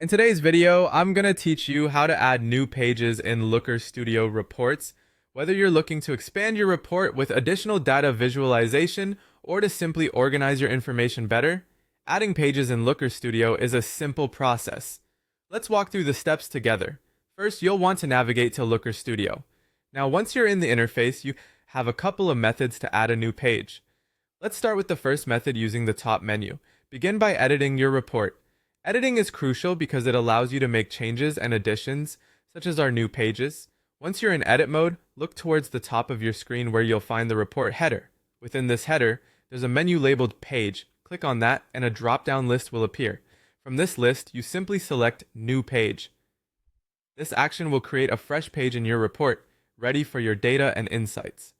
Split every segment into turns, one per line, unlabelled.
In today's video, I'm going to teach you how to add new pages in Looker Studio reports. Whether you're looking to expand your report with additional data visualization or to simply organize your information better, adding pages in Looker Studio is a simple process. Let's walk through the steps together. First, you'll want to navigate to Looker Studio. Now, once you're in the interface, you have a couple of methods to add a new page. Let's start with the first method using the top menu. Begin by editing your report. Editing is crucial because it allows you to make changes and additions, such as our new pages. Once you're in edit mode, look towards the top of your screen where you'll find the report header. Within this header, there's a menu labeled Page. Click on that and a drop-down list will appear. From this list, you simply select New Page. This action will create a fresh page in your report, ready for your data and insights.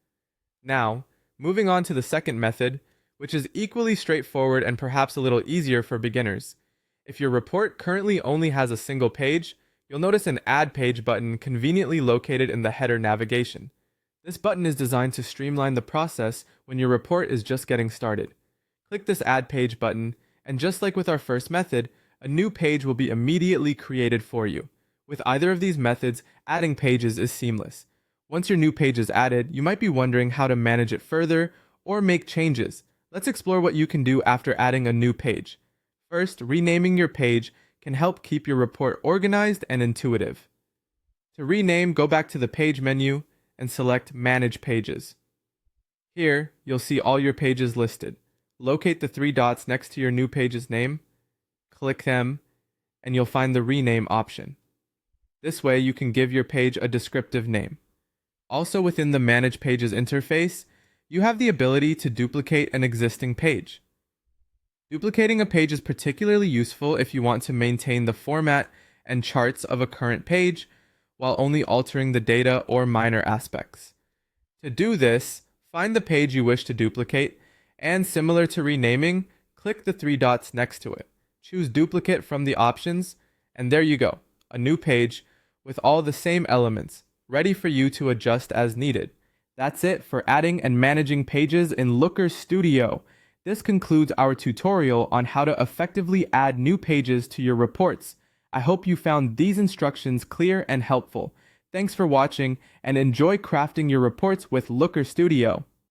Now, moving on to the second method, which is equally straightforward and perhaps a little easier for beginners. If your report currently only has a single page, you'll notice an Add Page button conveniently located in the header navigation. This button is designed to streamline the process when your report is just getting started. Click this Add Page button, and just like with our first method, a new page will be immediately created for you. With either of these methods, adding pages is seamless. Once your new page is added, you might be wondering how to manage it further or make changes. Let's explore what you can do after adding a new page. First, renaming your page can help keep your report organized and intuitive. To rename, go back to the Page menu and select Manage Pages. Here, you'll see all your pages listed. Locate the three dots next to your new page's name, click them, and you'll find the Rename option. This way, you can give your page a descriptive name. Also within the Manage Pages interface, you have the ability to duplicate an existing page. Duplicating a page is particularly useful if you want to maintain the format and charts of a current page while only altering the data or minor aspects. To do this, find the page you wish to duplicate and, similar to renaming, click the three dots next to it. Choose Duplicate from the options, and there you go, a new page with all the same elements, ready for you to adjust as needed. That's it for adding and managing pages in Looker Studio. This concludes our tutorial on how to effectively add new pages to your reports. I hope you found these instructions clear and helpful. Thanks for watching and enjoy crafting your reports with Looker Studio.